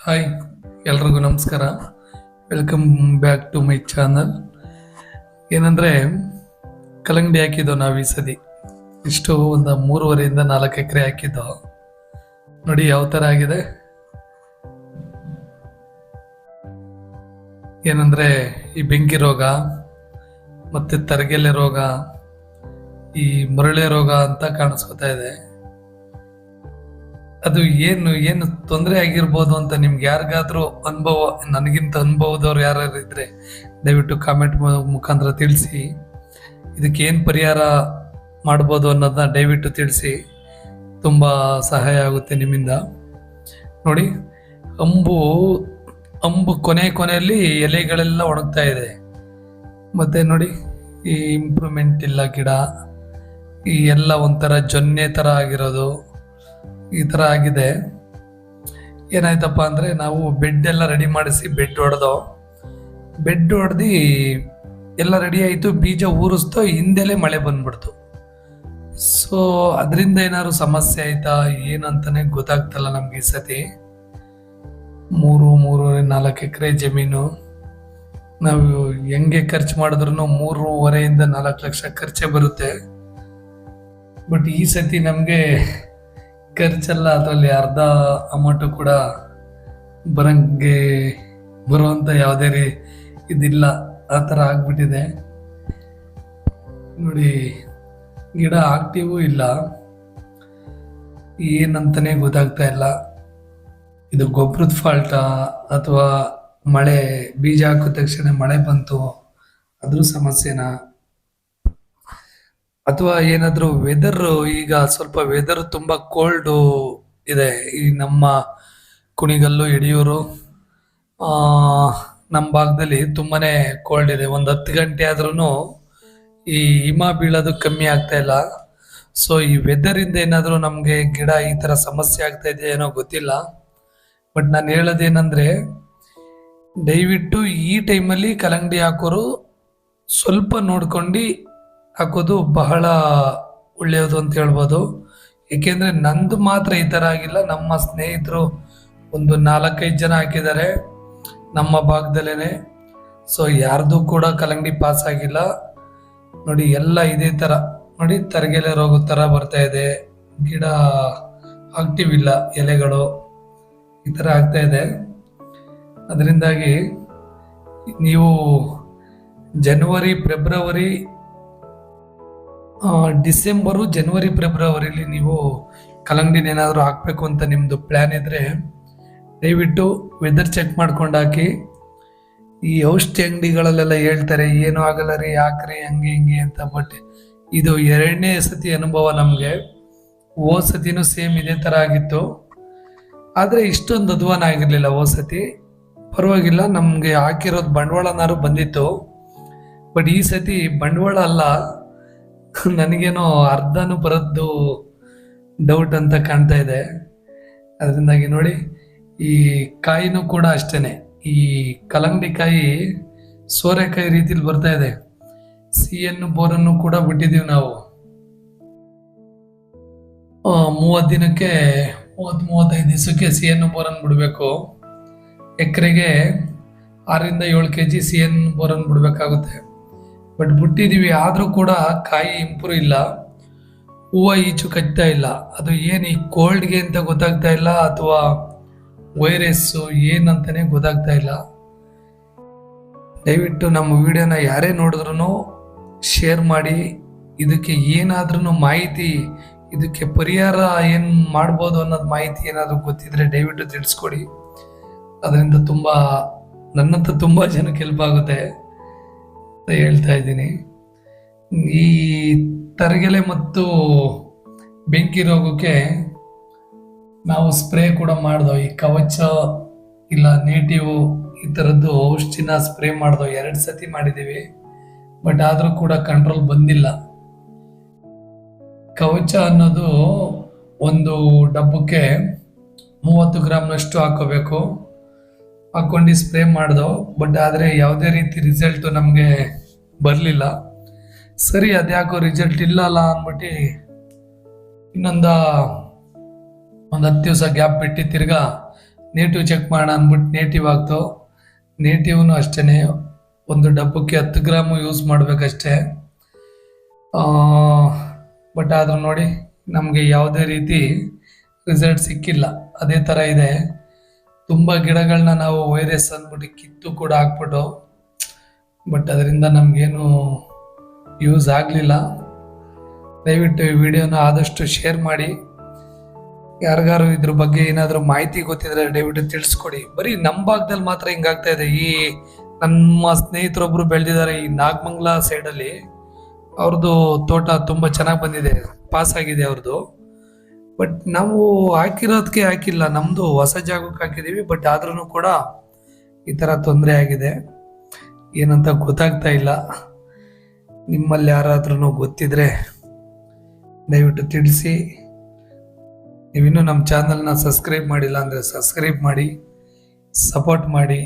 Hi, ಎಲ್ರಿಗೂ ನಮಸ್ಕಾರ. Welcome back to my channel. ಏನಂದರೆ, ಕಲ್ಲಂಗಡಿ ಹಾಕಿದ್ದೋ ನಾವು ಈ ಸತಿ ಇಷ್ಟು ಒಂದು 3.5 4 ಎಕರೆ ಹಾಕಿದ್ದೋ. ನೋಡಿ ಯಾವ ಥರ ಆಗಿದೆ. ಏನಂದರೆ ಈ ಬೆಂಕಿ ರೋಗ ಮತ್ತು ತರಗೆಲೆ ರೋಗ, ಈ ಮರಳೆ ರೋಗ ಅಂತ ಕಾಣಿಸ್ಕೊತಾ ಇದೆ. ಅದು ಏನು ತೊಂದರೆ ಆಗಿರ್ಬೋದು ಅಂತ ನಿಮ್ಗೆ ಯಾರಿಗಾದ್ರೂ ಅನುಭವ, ನನಗಿಂತ ಅನುಭವದವ್ರು ಯಾರು ಇದ್ರೆ ದಯವಿಟ್ಟು ಕಾಮೆಂಟ್ ಮುಖಾಂತರ ತಿಳಿಸಿ. ಇದಕ್ಕೆ ಏನು ಪರಿಹಾರ ಮಾಡ್ಬೋದು ಅನ್ನೋದನ್ನ ದಯವಿಟ್ಟು ತಿಳಿಸಿ. ತುಂಬ ಸಹಾಯ ಆಗುತ್ತೆ ನಿಮ್ಮಿಂದ. ನೋಡಿ, ಅಂಬು ಕೊನೆಯಲ್ಲಿ ಎಲೆಗಳೆಲ್ಲ ಒಣಗ್ತಾ ಇದೆ. ಮತ್ತೆ ನೋಡಿ, ಈ ಇಂಪ್ರೂವ್ಮೆಂಟ್ ಇಲ್ಲ ಗಿಡ, ಈ ಎಲ್ಲ ಒಂಥರ ಜೊನ್ನೆ ಥರ ಆಗಿರೋದು, ಈ ಥರ ಆಗಿದೆ. ಏನಾಯ್ತಪ್ಪ ಅಂದರೆ, ನಾವು ಬೆಡ್ ಎಲ್ಲ ರೆಡಿ ಮಾಡಿಸಿ ಬೆಡ್ ಹೊಡೆದು ಎಲ್ಲ ರೆಡಿ ಆಯಿತು, ಬೀಜ ಊರಿಸ್ತೋ ಹಿಂದೆಲೆ ಮಳೆ ಬಂದ್ಬಿಡ್ತು. ಸೊ ಅದರಿಂದ ಏನಾದ್ರು ಸಮಸ್ಯೆ ಆಯ್ತಾ ಏನಂತಾನೆ ಗೊತ್ತಾಗ್ತಲ್ಲ ನಮ್ಗೆ. ಈ ಸತಿ 3.4 ಎಕರೆ ಜಮೀನು, ನಾವು ಹೆಂಗೆ ಖರ್ಚು ಮಾಡಿದ್ರು 3.5 4 ಲಕ್ಷ ಖರ್ಚೇ ಬರುತ್ತೆ. ಬಟ್ ಈ ಸತಿ ನಮಗೆ ಖರ್ಚಲ್ಲ, ಅದರಲ್ಲಿ ಅರ್ಧ ಅಮೌಂಟು ಕೂಡ ಬರುವಂಥ ಯಾವುದೇ ಇದಿಲ್ಲ, ಆ ಥರ ಆಗ್ಬಿಟ್ಟಿದೆ. ನೋಡಿ, ಗಿಡ ಆಕ್ಟಿವೂ ಇಲ್ಲ, ಏನಂತಾನೆ ಗೊತ್ತಾಗ್ತಾ ಇಲ್ಲ. ಇದು ಗೊಬ್ಬರದ ಫಾಲ್ಟಾ ಅಥವಾ ಮಳೆ, ಬೀಜ ಹಾಕಿದ ತಕ್ಷಣ ಮಳೆ ಬಂತು ಅದ್ರ ಸಮಸ್ಯೆನಾ, ಅಥವಾ ಏನಾದರೂ ವೆದರ್, ಈಗ ಸ್ವಲ್ಪ ವೆದರ್ ತುಂಬ ಕೋಲ್ಡು ಇದೆ. ಈ ನಮ್ಮ ಕುಣಿಗಲ್ಲು, ಯಡಿಯೂರು, ನಮ್ಮ ಭಾಗದಲ್ಲಿ ತುಂಬಾನೇ ಕೋಲ್ಡ್ ಇದೆ. ಒಂದು 10 ಗಂಟೆ ಆದ್ರೂ ಈ ಹಿಮ ಬೀಳೋದು ಕಮ್ಮಿ ಆಗ್ತಾ ಇಲ್ಲ. ಸೊ ಈ ವೆದರಿಂದ ಏನಾದರೂ ನಮಗೆ ಗಿಡ ಈ ಥರ ಸಮಸ್ಯೆ ಆಗ್ತಾ ಇದೆ ಏನೋ ಗೊತ್ತಿಲ್ಲ. ಬಟ್ ನಾನು ಹೇಳೋದೇನೆಂದರೆ, ದಯವಿಟ್ಟು ಈ ಟೈಮಲ್ಲಿ ಕಲ್ಲಂಗಡಿ ಹಾಕೋರು ಸ್ವಲ್ಪ ನೋಡ್ಕೊಂಡು ಹಾಕೋದು ಬಹಳ ಒಳ್ಳೆಯದು ಅಂತ ಹೇಳ್ಬೋದು. ಏಕೆಂದರೆ ನಂದು ಮಾತ್ರ ಈ ಥರ ಆಗಿಲ್ಲ, ನಮ್ಮ ಸ್ನೇಹಿತರು ಒಂದು 4-5 ಜನ ಹಾಕಿದ್ದಾರೆ ನಮ್ಮ ಭಾಗದಲ್ಲೇ. ಸೊ ಯಾರ್ದು ಕೂಡ ಕಲ್ಲಂಗಡಿ ಪಾಸ್ ಆಗಿಲ್ಲ. ನೋಡಿ, ಎಲ್ಲ ಇದೇ ಥರ ನೋಡಿ, ತರಗೆಲೆ ರೋಗ ಥರ ಬರ್ತಾ ಇದೆ, ಗಿಡ ಆಕ್ಟಿವ್ ಇಲ್ಲ, ಎಲೆಗಳು ಈ ಥರ ಆಗ್ತಾ ಇದೆ. ಅದರಿಂದಾಗಿ ನೀವು ಜನವರಿ ಫೆಬ್ರವರಿ ಡಿಸೆಂಬರು ಜನವರಿ ಫೆಬ್ರವರಿಲಿ ನೀವು ಕಲ್ಲಂಗಡಿನ ಏನಾದರೂ ಹಾಕಬೇಕು ಅಂತ ನಿಮ್ಮದು ಪ್ಲ್ಯಾನ್ ಇದ್ದರೆ ದಯವಿಟ್ಟು ವೆದರ್ ಚೆಕ್ ಮಾಡ್ಕೊಂಡು ಹಾಕಿ. ಈ ಔಷಧಿ ಅಂಗಡಿಗಳಲ್ಲೆಲ್ಲ ಹೇಳ್ತಾರೆ ಏನೂ ಆಗಲ್ಲ ರೀ, ಹಾಕ್ರಿ ಹಂಗೆ ಹಿಂಗೆ ಅಂತ. ಬಟ್ ಇದು 2ನೇ ಸತಿ ಅನುಭವ ನಮಗೆ. ಹೋದ ಸತಿನೂ ಸೇಮ್ ಇದೇ ಥರ ಆಗಿತ್ತು, ಆದರೆ ಇಷ್ಟೊಂದು ಅಧ್ವಾನ ಆಗಿರಲಿಲ್ಲ. ಹೋದ ಸತಿ ಪರವಾಗಿಲ್ಲ, ನಮಗೆ ಹಾಕಿರೋದು ಬಂಡವಾಳನಾರು ಬಂದಿತ್ತು. ಬಟ್ ಈ ಸತಿ ಬಂಡವಾಳ ಅಲ್ಲ, ನನಗೇನೋ ಅರ್ಧನೂ ಬರೋದು ಡೌಟ್ ಅಂತ ಕಾಣ್ತಾ ಇದೆ. ಅದರಿಂದಾಗಿ ನೋಡಿ, ಈ ಕಾಯಿನೂ ಕೂಡ ಅಷ್ಟೇನೆ, ಈ ಕಲ್ಲಂಗಡಿ ಕಾಯಿ ಸೋರೆಕಾಯಿ ರೀತಿಲಿ ಬರ್ತಾ ಇದೆ. CN ಬೋರನ್ನು ಕೂಡ ಬಿಟ್ಟಿದ್ದೀವಿ ನಾವು. 30-35 ದಿವಸಕ್ಕೆ CN ಬೋರನ್ ಬಿಡಬೇಕು. ಎಕರೆಗೆ 6-7 kg CN ಬೋರನ್ ಬಿಡಬೇಕಾಗುತ್ತೆ. ಬಟ್ ಬಿಟ್ಟಿದ್ದೀವಿ, ಆದರೂ ಕೂಡ ಕಾಯಿ ಇಂಪ್ರೂವ್ ಇಲ್ಲ, ಹೂವು ಈಚು ಕಚ್ತಾ ಇಲ್ಲ. ಅದು ಏನು ಈ ಕೋಲ್ಡ್ಗೆ ಅಂತ ಗೊತ್ತಾಗ್ತಾ ಇಲ್ಲ, ಅಥವಾ ವೈರಸ್ಸು ಏನಂತಾನೆ ಗೊತ್ತಾಗ್ತಾ ಇಲ್ಲ. ದಯವಿಟ್ಟು ನಮ್ಮ ವಿಡಿಯೋನ ಯಾರೇ ನೋಡಿದ್ರು ಶೇರ್ ಮಾಡಿ. ಇದಕ್ಕೆ ಏನಾದ್ರೂ ಮಾಹಿತಿ, ಇದಕ್ಕೆ ಪರಿಹಾರ ಏನು ಮಾಡ್ಬೋದು ಅನ್ನೋದು ಮಾಹಿತಿ ಏನಾದರೂ ಗೊತ್ತಿದ್ರೆ ದಯವಿಟ್ಟು ತಿಳಿಸ್ಕೊಡಿ. ಅದರಿಂದ ನನ್ನಂತ ತುಂಬ ಜನಕ್ಕೆ ಹೆಲ್ಪ್ ಆಗುತ್ತೆ ಅಂತ ಹೇಳ್ತಾ ಇದ್ದೀನಿ. ಈ ತರಗೆಲೆ ಮತ್ತು ಬೆಂಕಿ ರೋಗಕ್ಕೆ ನಾವು ಸ್ಪ್ರೇ ಕೂಡ ಮಾಡ್ದೋ, ಈ ಕವಚ ಇಲ್ಲ ನೇಟಿವ್ ಈ ಥರದ್ದು ಔಷಧಿನ ಸ್ಪ್ರೇ ಮಾಡ್ದೋ, 2 ಸತಿ ಮಾಡಿದ್ದೀವಿ. ಬಟ್ ಆದರೂ ಕೂಡ ಕಂಟ್ರೋಲ್ ಬಂದಿಲ್ಲ. ಕವಚ ಅನ್ನೋದು ಒಂದು ಡಬ್ಬಕ್ಕೆ 30 ಗ್ರಾಮ್ನಷ್ಟು ಹಾಕೋಬೇಕು. ಹಾಕೊಂಡು ಸ್ಪ್ರೇ ಮಾಡ್ದೋ, ಬಟ್ ಆದರೆ ಯಾವುದೇ ರೀತಿ ರಿಸಲ್ಟು ನಮಗೆ ಬರಲಿಲ್ಲ. ಸರಿ, ಅದ್ಯಾಕೋ ರಿಸಲ್ಟ್ ಇಲ್ಲಲ್ಲ ಅಂದ್ಬಿಟ್ಟು ಇನ್ನೊಂದು 10 ದಿವಸ ಗ್ಯಾಪ್ ಬಿಟ್ಟು ತಿರ್ಗಾ ನೇಟಿವ್ ಚೆಕ್ ಮಾಡೋಣ ಅಂದ್ಬಿಟ್ಟು ನೇಟಿವ್ ಆಗ್ತು. ನೇಟಿವ್ನು ಅಷ್ಟೇ, ಒಂದು ಡಬ್ಬಕ್ಕೆ 10 ಗ್ರಾಮು ಯೂಸ್ ಮಾಡಬೇಕಷ್ಟೇ. ಬಟ್ ಆದರೂ ನೋಡಿ ನಮಗೆ ಯಾವುದೇ ರೀತಿ ರಿಸಲ್ಟ್ ಸಿಕ್ಕಿಲ್ಲ. ಅದೇ ಥರ ಇದೆ, ತುಂಬ ಗಿಡಗಳನ್ನ ನಾವು ವೈರಸ್ ಅಂದ್ಬಿಟ್ಟು ಕಿತ್ತು ಕೂಡ ಹಾಕ್ಬಿಟ್ಟು, ಬಟ್ ಅದರಿಂದ ನಮಗೇನು ಯೂಸ್ ಆಗಲಿಲ್ಲ. ದಯವಿಟ್ಟು ಈ ವಿಡಿಯೋನ ಆದಷ್ಟು ಶೇರ್ ಮಾಡಿ. ಯಾರಿಗಾರು ಇದ್ರ ಬಗ್ಗೆ ಏನಾದರೂ ಮಾಹಿತಿ ಗೊತ್ತಿದ್ರೆ ದಯವಿಟ್ಟು ತಿಳಿಸ್ಕೊಡಿ. ಬರೀ ನಮ್ಮ ಭಾಗದಲ್ಲಿ ಮಾತ್ರ ಹಿಂಗಾಗ್ತಾ ಇದೆ. ಈ ನಮ್ಮ ಸ್ನೇಹಿತರೊಬ್ರು ಬೆಳೆದಿದ್ದಾರೆ ಈ ನಾಗಮಂಗಲ ಸೈಡಲ್ಲಿ, ಅವ್ರದ್ದು ತೋಟ ತುಂಬ ಚೆನ್ನಾಗಿ ಬಂದಿದೆ, ಪಾಸ್ ಆಗಿದೆ ಅವ್ರದ್ದು. ಬಟ್ ನಾವು ಹಾಕಿರೋದಕ್ಕೆ ಹಾಕಿಲ್ಲ, ನಮ್ಮದು ಹೊಸ ಜಾಗಕ್ಕೆ ಹಾಕಿದ್ದೀವಿ. ಬಟ್ ಆದ್ರೂ ಕೂಡ ಈ ಥರ ತೊಂದರೆ ಆಗಿದೆ, ಏನಂತ ಗೊತ್ತಾಗ್ತಾ ಇಲ್ಲ. ನಿಮ್ಮಲ್ಲಿ ಯಾರಾದ್ರೂ ಗೊತ್ತಿದ್ರೆ ದಯವಿಟ್ಟು ತಿಳಿಸಿ. ನೀವಿನ್ನೂ ನಮ್ಮ ಚಾನಲ್ನ ಸಬ್ಸ್ಕ್ರೈಬ್ ಮಾಡಿಲ್ಲ ಅಂದರೆ ಸಬ್ಸ್ಕ್ರೈಬ್ ಮಾಡಿ, ಸಪೋರ್ಟ್ ಮಾಡಿ.